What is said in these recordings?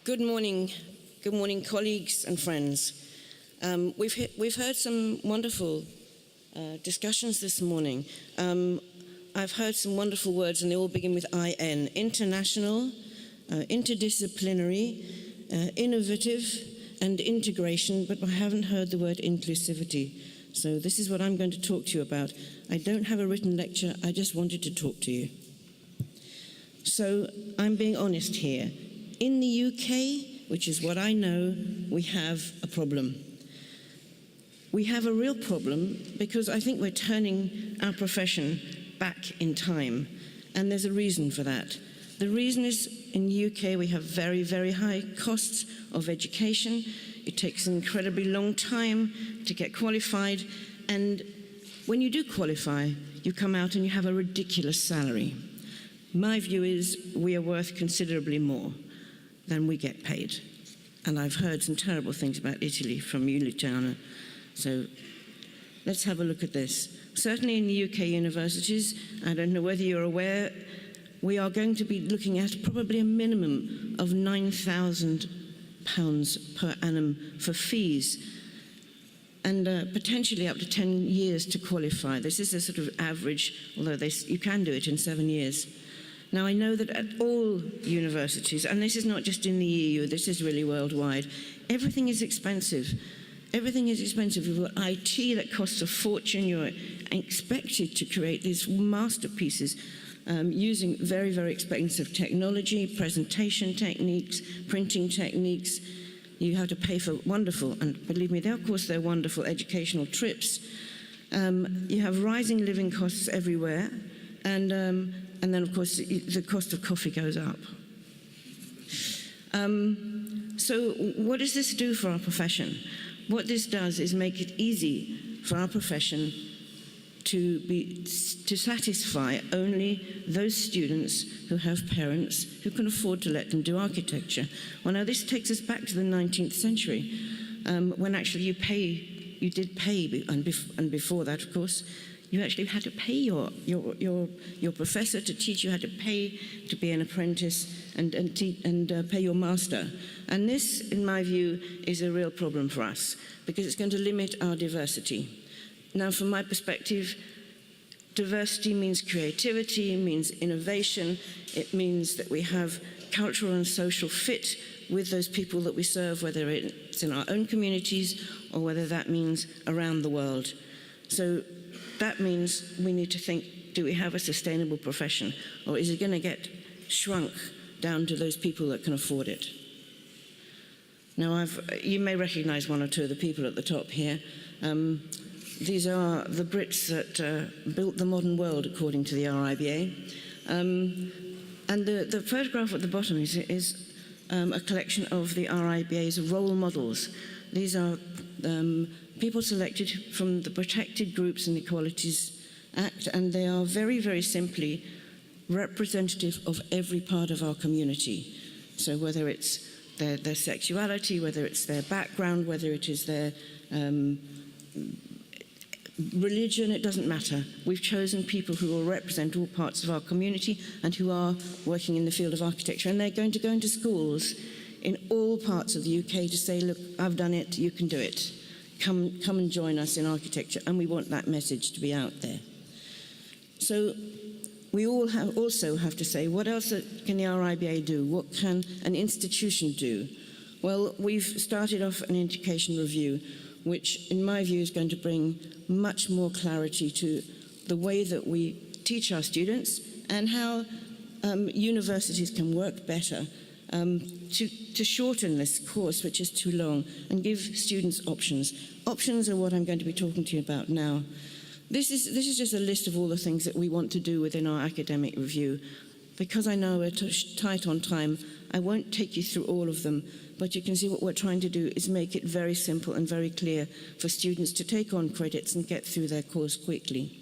Good morning, colleagues and friends. We've heard some wonderful discussions this morning. I've heard some wonderful words, and they all begin with IN: international, interdisciplinary, innovative, and integration. But I haven't heard the word inclusivity. So this is what I'm going to talk to you about. I don't have a written lecture. I just wanted to talk to you. So I'm being honest here. In the UK, which is what I know, we have a problem. We have a real problem because I think we're turning our profession back in time, and there's a reason for that. The reason is in the UK we have very, very high costs of education. It takes an incredibly long time to get qualified, and when you do qualify, you come out and you have a ridiculous salary. My view is we are worth considerably more than we get paid. And I've heard some terrible things about Italy from you, Luciana. So let's have a look at this. Certainly in the UK universities, I don't know whether you're aware, we are going to be looking at probably a minimum of £9,000 per annum for fees, and potentially up to 10 years to qualify. This is a sort of average, although you can do it in 7 years. Now, I know that at all universities, and this is not just in the EU, this is really worldwide, everything is expensive. Everything is expensive. You've got IT that costs a fortune. You're expected to create these masterpieces using very, very expensive technology, presentation techniques, printing techniques. You have to pay for wonderful, and believe me, of course, they're wonderful educational trips. You have rising living costs everywhere, and then, of course, the cost of coffee goes up. So what does this do for our profession? What this does is make it easy for our profession to satisfy only those students who have parents who can afford to let them do architecture. Well, now this takes us back to the 19th century, when actually you did pay, and before that, of course, you actually had to pay your professor to teach. You had to pay to be an apprentice and pay your master. And this, in my view, is a real problem for us because it's going to limit our diversity. Now, from my perspective, diversity means creativity, means innovation. It means that we have cultural and social fit with those people that we serve, whether it's in our own communities or whether that means around the world. So that means we need to think, do we have a sustainable profession, or is it going to get shrunk down to those people that can afford it? Now, you may recognize one or two of the people at the top here. These are the Brits that built the modern world, according to the RIBA. And the photograph at the bottom is a collection of the RIBA's role models. These are people selected from the Protected Groups and Equalities Act, and they are very, very simply representative of every part of our community. So whether it's their sexuality, whether it's their background, whether it is their religion, it doesn't matter. We've chosen people who will represent all parts of our community and who are working in the field of architecture, and they're going to go into schools in all parts of the UK to say, look, I've done it, you can do it. Come and join us in architecture, and we want that message to be out there. So we all also have to say, what else can the RIBA do? What can an institution do? Well, we've started off an education review, which in my view is going to bring much more clarity to the way that we teach our students and how universities can work better to shorten this course, which is too long, and give students options. Options are what I'm going to be talking to you about now. This is just a list of all the things that we want to do within our academic review. Because I know we're tight on time, I won't take you through all of them, but you can see what we're trying to do is make it very simple and very clear for students to take on credits and get through their course quickly.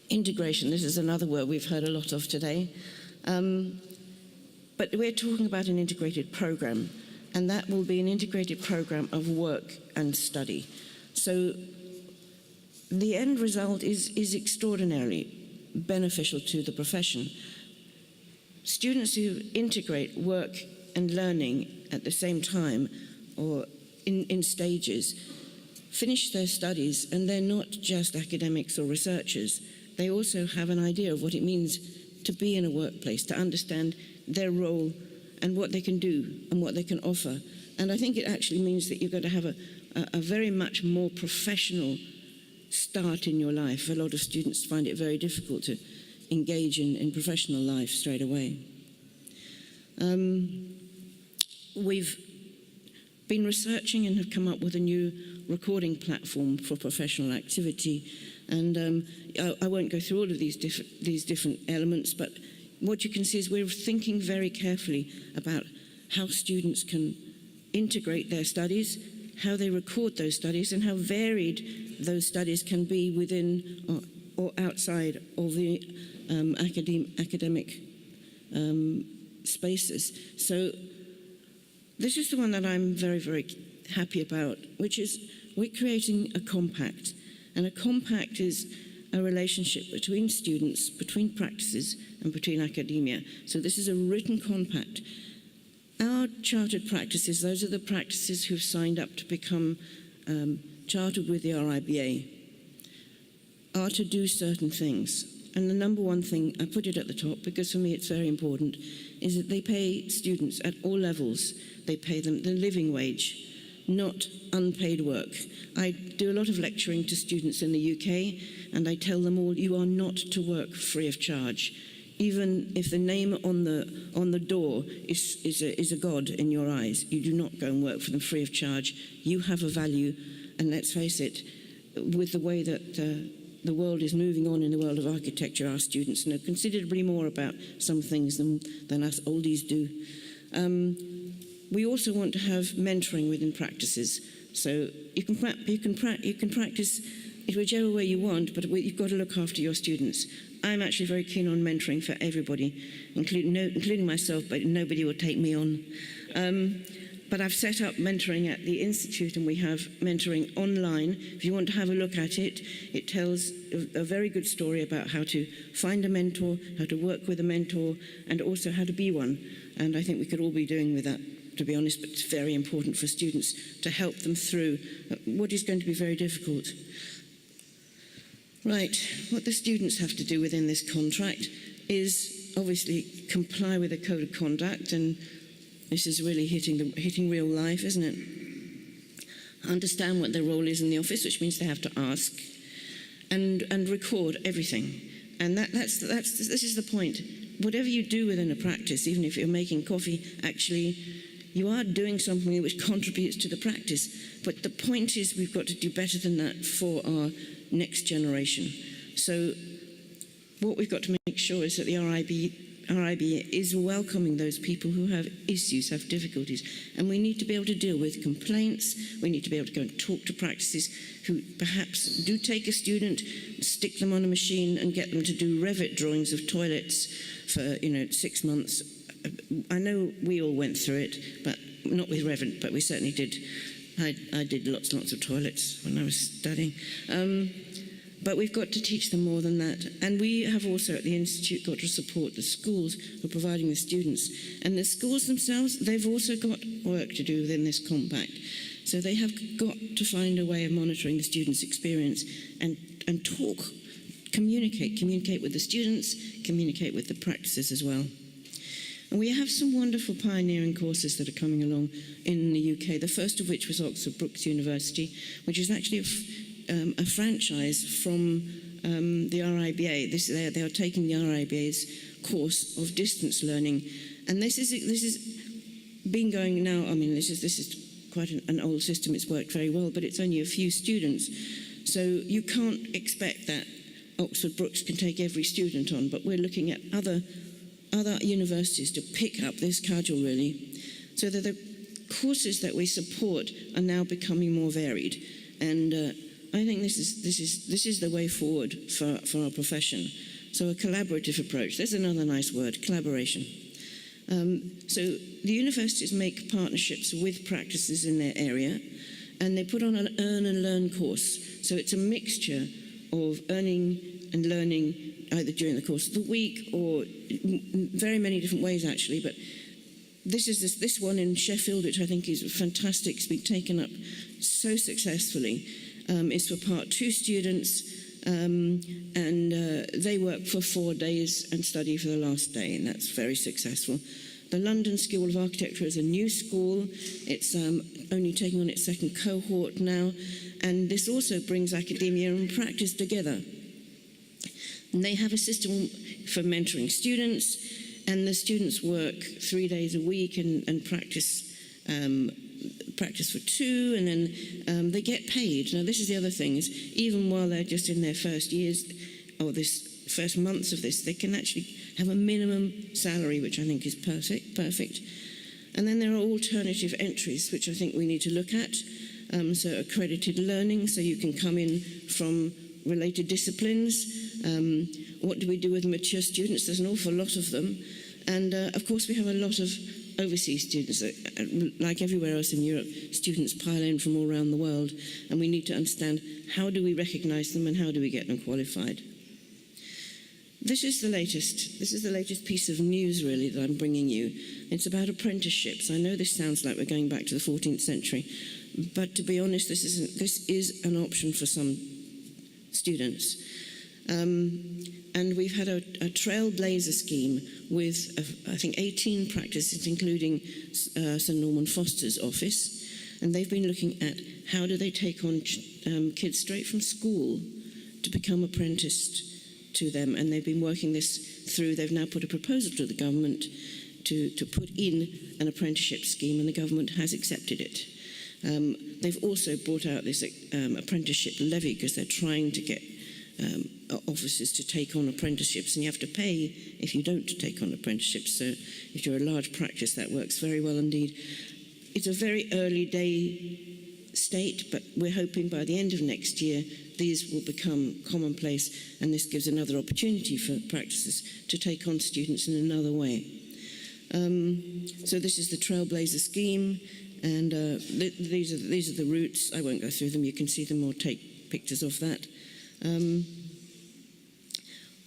Integration, this is another word we've heard a lot of today. But we're talking about an integrated program, and that will be an integrated program of work and study. So the end result is extraordinarily beneficial to the profession. Students who integrate work and learning at the same time, or in stages, finish their studies, and they're not just academics or researchers. They also have an idea of what it means to be in a workplace, to understand their role and what they can do and what they can offer. And I think it actually means that you're going to have a very much more professional start in your life. A lot of students find it very difficult to engage in professional life straight away. We've been researching and have come up with a new recording platform for professional activity. And I won't go through all of these different elements, but what you can see is we're thinking very carefully about how students can integrate their studies, how they record those studies, and how varied those studies can be within or outside of the academic spaces. So this is the one that I'm very, very happy about, which is we're creating a compact. And a compact is a relationship between students, between practices, and between academia. So this is a written compact. Our chartered practices, those are the practices who've signed up to become chartered with the RIBA, are to do certain things. And the number one thing, I put it at the top because for me it's very important, is that they pay students at all levels. They pay them the living wage, not unpaid work. I do a lot of lecturing to students in the UK, and I tell them all, you are not to work free of charge. Even if the name on the door is a god in your eyes, you do not go and work for them free of charge. You have a value, and let's face it, with the way that the world is moving on in the world of architecture, our students know considerably more about some things than us oldies do. We also want to have mentoring within practices. So you can practice it whichever way you want, but you've got to look after your students. I'm actually very keen on mentoring for everybody, including myself, but nobody will take me on. But I've set up mentoring at the Institute, and we have mentoring online. If you want to have a look at it, it tells a very good story about how to find a mentor, how to work with a mentor, and also how to be one. And I think we could all be doing with that, to be honest, but it's very important for students to help them through what is going to be very difficult. Right, what the students have to do within this contract is obviously comply with the code of conduct, and this is really hitting real life, isn't it? Understand what their role is in the office, which means they have to ask, and record everything. And this is the point. Whatever you do within a practice, even if you're making coffee, actually, you are doing something which contributes to the practice. But the point is we've got to do better than that for our next generation. So what we've got to make sure is that the RIBA is welcoming those people who have issues, have difficulties. And we need to be able to deal with complaints. We need to be able to go and talk to practices who perhaps do take a student, stick them on a machine and get them to do Revit drawings of toilets for 6 months. I know we all went through it, but not with Revit, but we certainly did. I did lots and lots of toilets when I was studying. But we've got to teach them more than that. And we have also at the Institute got to support the schools who are providing the students. And the schools themselves, they've also got work to do within this compact. So they have got to find a way of monitoring the students' experience and talk, communicate with the students, communicate with the practices as well. And we have some wonderful pioneering courses that are coming along in the UK, the first of which was Oxford Brookes University, which is actually a franchise from the RIBA. They are taking the RIBA's course of distance learning. And this is been going now, I mean, this is quite an old system, it's worked very well, but it's only a few students. So you can't expect that Oxford Brookes can take every student on, but we're looking at other universities to pick up this cudgel, really, so that the courses that we support are now becoming more varied. And I think this is the way forward for our profession. So a collaborative approach. There's another nice word, collaboration. So the universities make partnerships with practices in their area, and they put on an earn and learn course. So it's a mixture of earning and learning either during the course of the week or very many different ways, actually. But This one in Sheffield, which I think is fantastic. It's been taken up so successfully. It's for Part 2 students, and they work for 4 days and study for the last day, and that's very successful. The London School of Architecture is a new school. It's only taking on its second cohort now, and this also brings academia and practice together. And they have a system for mentoring students, and the students work 3 days a week and practice for 2, and then they get paid. Now, this is the other thing, is even while they're just in their first years, or this first months of this, they can actually have a minimum salary, which I think is perfect. And then there are alternative entries, which I think we need to look at. So accredited learning, so you can come in from related disciplines. What do we do with mature students? There's an awful lot of them. And of course, we have a lot of overseas students. Like everywhere else in Europe, students pile in from all around the world, and we need to understand, how do we recognize them and how do we get them qualified? This is the latest piece of news, really, that I'm bringing you. It's about apprenticeships. I know this sounds like we're going back to the 14th century, but to be honest, this is an option for some students. And we've had a Trailblazer Scheme with, I think, 18 practices, including Sir Norman Foster's office. And they've been looking at how do they take on kids straight from school to become apprenticed to them. And they've been working this through. They've now put a proposal to the government to put in an apprenticeship scheme, and the government has accepted it. They've also brought out this apprenticeship levy, because they're trying to get officers to take on apprenticeships, and you have to pay if you don't take on apprenticeships. So if you're a large practice, that works very well indeed. It's a very early day state, but we're hoping by the end of next year these will become commonplace, and this gives another opportunity for practices to take on students in another way. So this is the Trailblazer Scheme, and these are the routes. I won't go through them. You can see them or take pictures of that.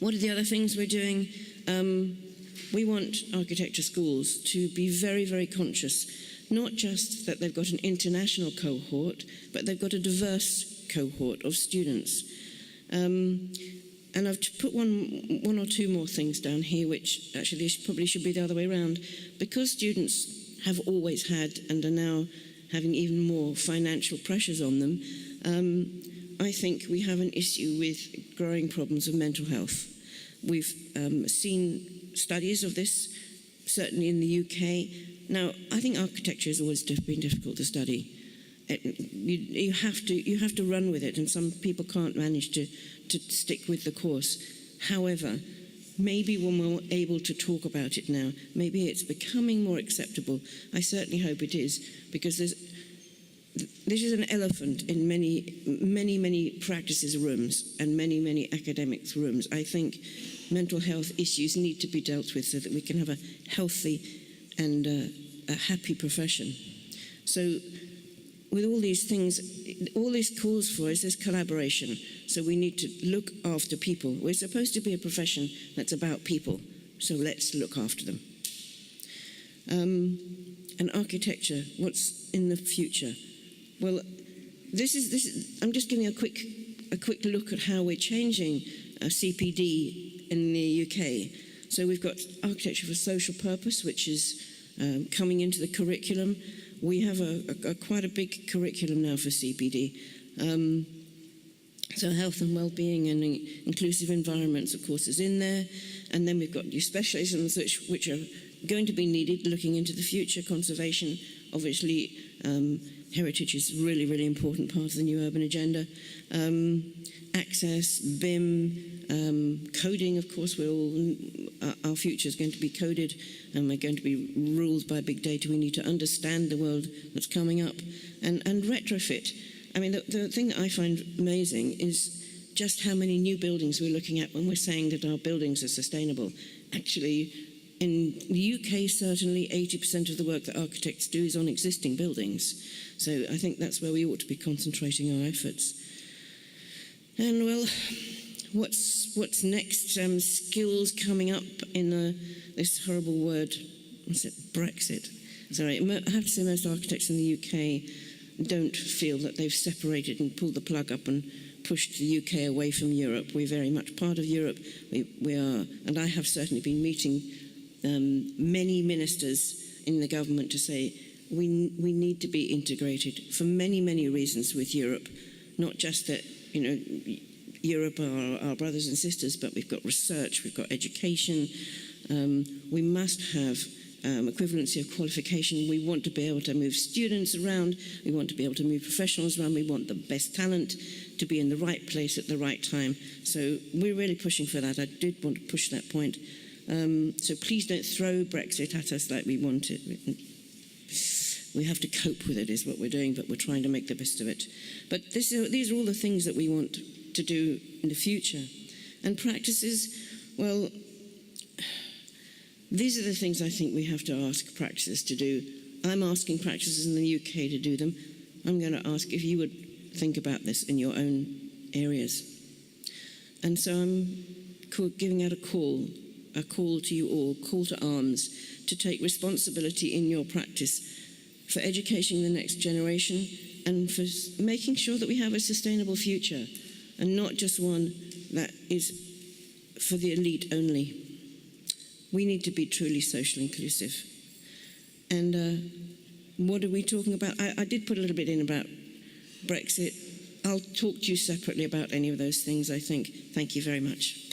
What are the other things we're doing? We want architecture schools to be very, very conscious, not just that they've got an international cohort, but they've got a diverse cohort of students. And I've put one or two more things down here, which actually probably should be the other way around. Because students have always had and are now having even more financial pressures on them, I think we have an issue with growing problems of mental health. We've seen studies of this, certainly in the UK. Now, I think architecture has always been difficult to study. You have to run with it, and some people can't manage to stick with the course. However, maybe when we're able to talk about it now, maybe it's becoming more acceptable. I certainly hope it is, because this is an elephant in many practices rooms and many academics rooms. I think mental health issues need to be dealt with so that we can have a healthy and a happy profession. So with all these things, all this calls for is this collaboration. So we need to look after people. We're supposed to be a profession that's about people, so let's look after them. And architecture, what's in the future? Well, this is. I'm just giving a quick look at how we're changing CPD in the UK. So we've got architecture for social purpose, which is coming into the curriculum. We have quite a big curriculum now for CPD. So health and well-being and inclusive environments, of course, is in there. And then we've got new specialisms which are going to be needed looking into the future. Conservation, obviously, heritage is really, really important part of the new urban agenda. Access, BIM, coding, of course, our future is going to be coded, and we're going to be ruled by big data. We need to understand the world that's coming up. And retrofit. I mean, the thing that I find amazing is just how many new buildings we're looking at when we're saying that our buildings are sustainable. Actually, in the UK, certainly 80% of the work that architects do is on existing buildings. So I think that's where we ought to be concentrating our efforts. And well, what's next? Skills coming up in this horrible word, Brexit. Sorry, I have to say most architects in the UK don't feel that they've separated and pulled the plug up and pushed the UK away from Europe. We're very much part of Europe. We are, and I have certainly been meeting many ministers in the government to say we need to be integrated for many, many reasons with Europe, not just that, you know, Europe are our brothers and sisters, but we've got research, we've got education. We must have equivalency of qualification. We want to be able to move students around. We want to be able to move professionals around. We want the best talent to be in the right place at the right time. So we're really pushing for that. I did want to push that point. So please don't throw Brexit at us like we want it. We have to cope with it is what we're doing, but we're trying to make the best of it. But these are all the things that we want to do in the future. And practices, well, these are the things I think we have to ask practices to do. I'm asking practices in the UK to do them. I'm going to ask if you would think about this in your own areas. And so I'm giving out a call to you all, call to arms, to take responsibility in your practice for educating the next generation and for making sure that we have a sustainable future and not just one that is for the elite only. We need to be truly socially inclusive. And what are we talking about? I did put a little bit in about Brexit. I'll talk to you separately about any of those things, I think. Thank you very much.